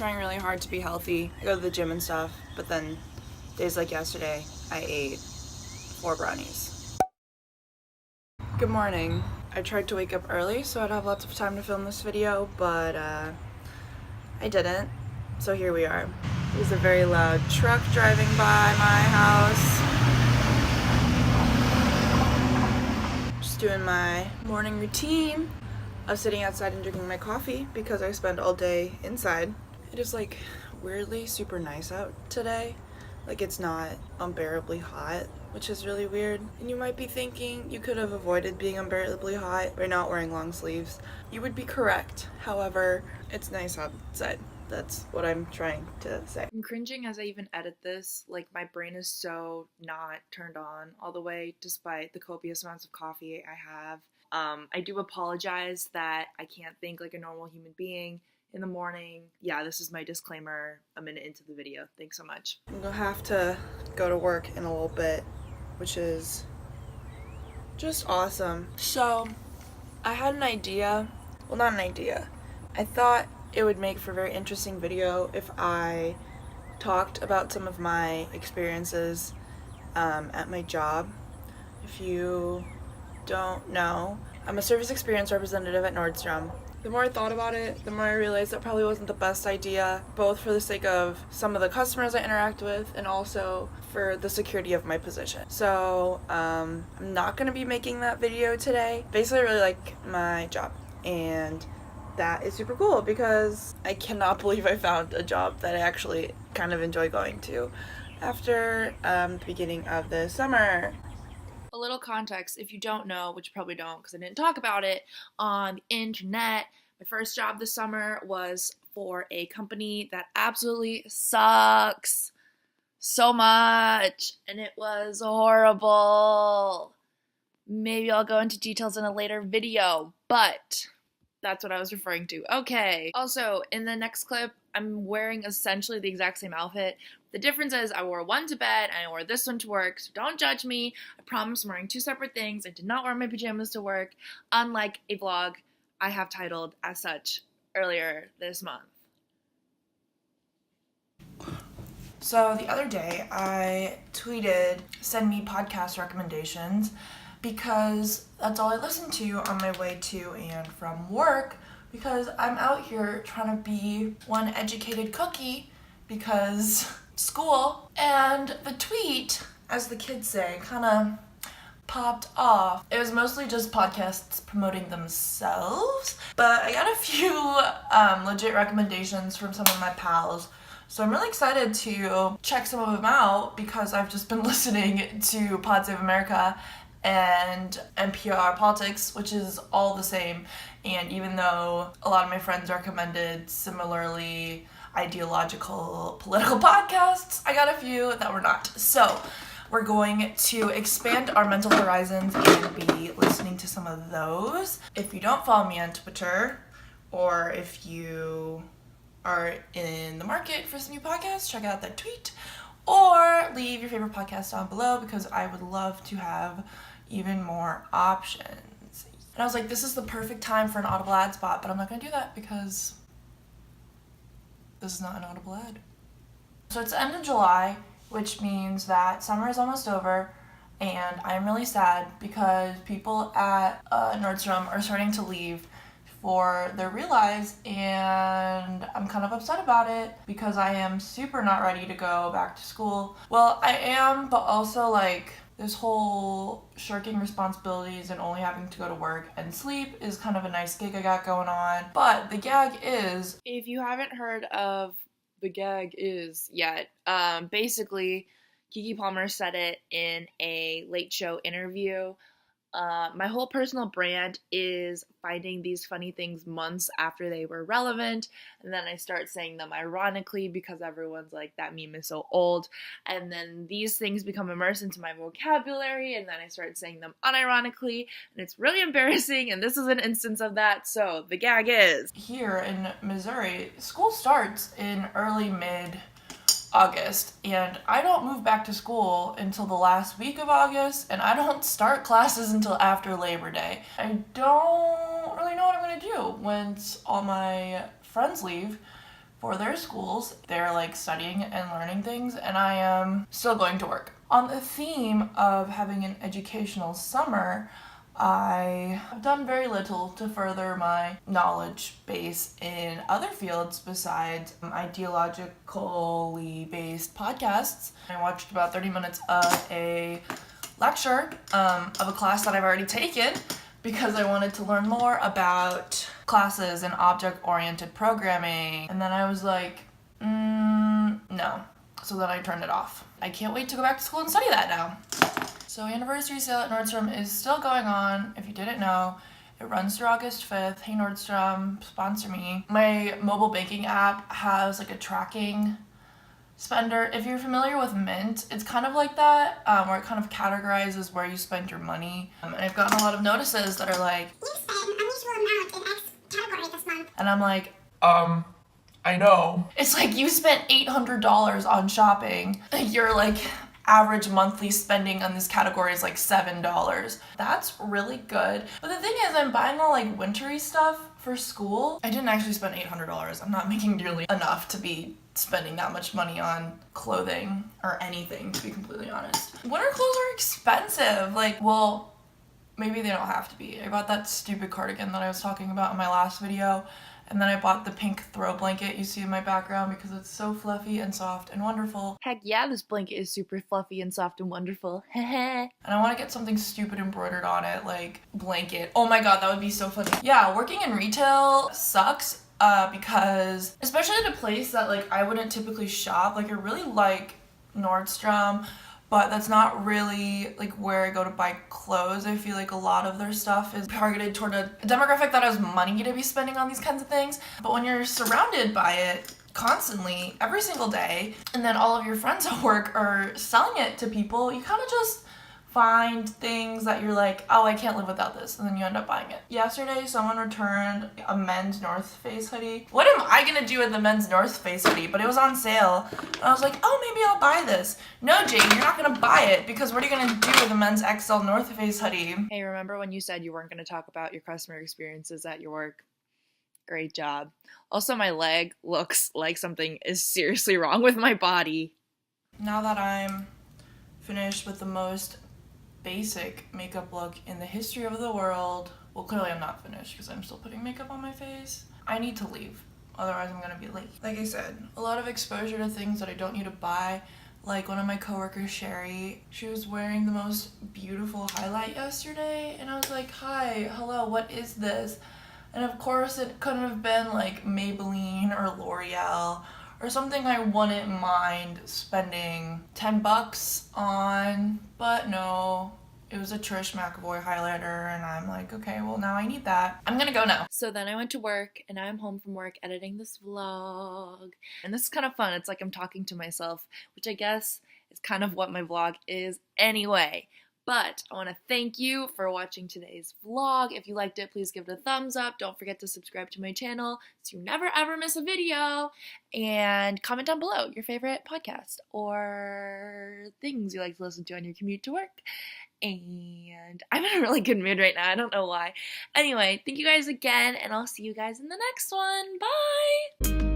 trying really hard to be healthy. I go to the gym and stuff, but then days like yesterday, I ate 4 brownies. Good morning. I tried to wake up early so I'd have lots of time to film this video, but I didn't. So here we are. There's a very loud truck driving by my house. Just doing my morning routine of sitting outside and drinking my coffee because I spend all day inside. It is like weirdly super nice out today. Like it's not unbearably hot, which is really weird. And you might be thinking you could have avoided being unbearably hot by not wearing long sleeves. You would be correct. However, it's nice outside. That's what I'm trying to say. I'm cringing as I even edit this. Like my brain is so not turned on all the way despite the copious amounts of coffee I have. I do apologize that I can't think like a normal human being in the morning. Yeah, this is my disclaimer a minute into the video. Thanks so much. I'm gonna have to go to work in a little bit, which is just awesome. So, I had an idea. Well, not an idea. I thought it would make for a very interesting video if I talked about some of my experiences at my job. If you don't know, I'm a service experience representative at Nordstrom. The more I thought about it, the more I realized that probably wasn't the best idea, both for the sake of some of the customers I interact with and also for the security of my position. So I'm not going to be making that video today. Basically, I really like my job, and that is super cool because I cannot believe I found a job that I actually kind of enjoy going to after the beginning of the summer. A little context, if you don't know, which you probably don't because I didn't talk about it on the internet, my first job this summer was for a company that absolutely sucks so much, and it was horrible. Maybe I'll go into details in a later video, but that's what I was referring to. Okay. Also, in the next clip, I'm wearing essentially the exact same outfit. The difference is I wore one to bed and I wore this one to work, so don't judge me. I promise I'm wearing 2 separate things. I did not wear my pajamas to work, unlike a vlog I have titled as such earlier this month. So the other day I tweeted, send me podcast recommendations, because that's all I listen to on my way to and from work, because I'm out here trying to be one educated cookie because school. And the tweet, as the kids say, kind of popped off. It was mostly just podcasts promoting themselves, but I got a few legit recommendations from some of my pals. So I'm really excited to check some of them out because I've just been listening to Pod Save America and NPR Politics, which is all the same. And even though a lot of my friends recommended similarly ideological political podcasts, I got a few that were not. So we're going to expand our mental horizons and be listening to some of those. If you don't follow me on Twitter, or if you are in the market for some new podcasts, check out that tweet, or leave your favorite podcast down below because I would love to have even more options. And I was like, this is the perfect time for an Audible ad spot, but I'm not gonna do that because this is not an Audible ad. So it's the end of July, which means that summer is almost over, and I'm really sad because people at Nordstrom are starting to leave for their real lives, and I'm kind of upset about it because I am super not ready to go back to school. Well, I am, but also like this whole shirking responsibilities and only having to go to work and sleep is kind of a nice gig I got going on. But the gag is, if you haven't heard of the gag is yet, basically Keke Palmer said it in a Late Show interview. My whole personal brand is finding these funny things months after they were relevant, and then I start saying them ironically because everyone's like, that meme is so old, and then these things become immersed into my vocabulary, and then I start saying them unironically, and it's really embarrassing, and this is an instance of that. So the gag is, here in Missouri, school starts in early mid-August, and I don't move back to school until the last week of August, and I don't start classes until after Labor Day. I don't really know what I'm gonna do once all my friends leave for their schools. They're like studying and learning things, and I am still going to work. On the theme of having an educational summer, I have done very little to further my knowledge base in other fields besides ideologically based podcasts. I watched about 30 minutes of a lecture of a class that I've already taken because I wanted to learn more about classes and object-oriented programming. And then I was like, no. So then I turned it off. I can't wait to go back to school and study that now. So anniversary sale at Nordstrom is still going on, if you didn't know. It runs through August 5th. Hey Nordstrom, sponsor me. My mobile banking app has like a tracking spender. If you're familiar with Mint, it's kind of like that, where it kind of categorizes where you spend your money. And I've gotten a lot of notices that are like, you spent unusual amount in X category this month. And I'm like, I know. It's like you spent $800 on shopping. You're like, average monthly spending on this category is like $7. That's really good. But the thing is, I'm buying all like wintry stuff for school. I didn't actually spend $800. I'm not making nearly enough to be spending that much money on clothing or anything, to be completely honest. Winter clothes are expensive. Like, well, maybe they don't have to be. I bought that stupid cardigan that I was talking about in my last video. And then I bought the pink throw blanket you see in my background because it's so fluffy and soft and wonderful. Heck yeah, this blanket is super fluffy and soft and wonderful. And I want to get something stupid embroidered on it, like blanket. Oh my god, that would be so funny. Yeah, working in retail sucks because, especially at a place that like I wouldn't typically shop. Like I really like Nordstrom, but that's not really like where I go to buy clothes. I feel like a lot of their stuff is targeted toward a demographic that has money to be spending on these kinds of things. But when you're surrounded by it constantly, every single day, and then all of your friends at work are selling it to people, you kind of just find things that you're like, oh, I can't live without this, and then you end up buying it. Yesterday, someone returned a men's North Face hoodie. What am I gonna do with the men's North Face hoodie? But it was on sale, and I was like, oh, maybe I'll buy this. No, Jane, you're not gonna buy it, because what are you gonna do with a men's XL North Face hoodie? Hey, remember when you said you weren't gonna talk about your customer experiences at your work? Great job. Also, my leg looks like something is seriously wrong with my body. Now that I'm finished with the most basic makeup look in the history of the world, well, clearly I'm not finished because I'm still putting makeup on my face, I need to leave. Otherwise I'm gonna be late. Like I said, a lot of exposure to things that I don't need to buy. Like one of my coworkers, Sherry, she was wearing the most beautiful highlight yesterday, and I was like, hi, hello, what is this? And of course it couldn't have been like Maybelline or L'Oreal or something I wouldn't mind spending $10 on, but no, it was a Trish McAvoy highlighter, and I'm like, okay, well now I need that. I'm gonna go now. So then I went to work, and now I'm home from work editing this vlog. And this is kind of fun. It's like I'm talking to myself, which I guess is kind of what my vlog is anyway. But I want to thank you for watching today's vlog. If you liked it, please give it a thumbs up. Don't forget to subscribe to my channel so you never ever miss a video. And comment down below your favorite podcast or things you like to listen to on your commute to work. And I'm in a really good mood right now. I don't know why. Anyway, thank you guys again, and I'll see you guys in the next one. Bye!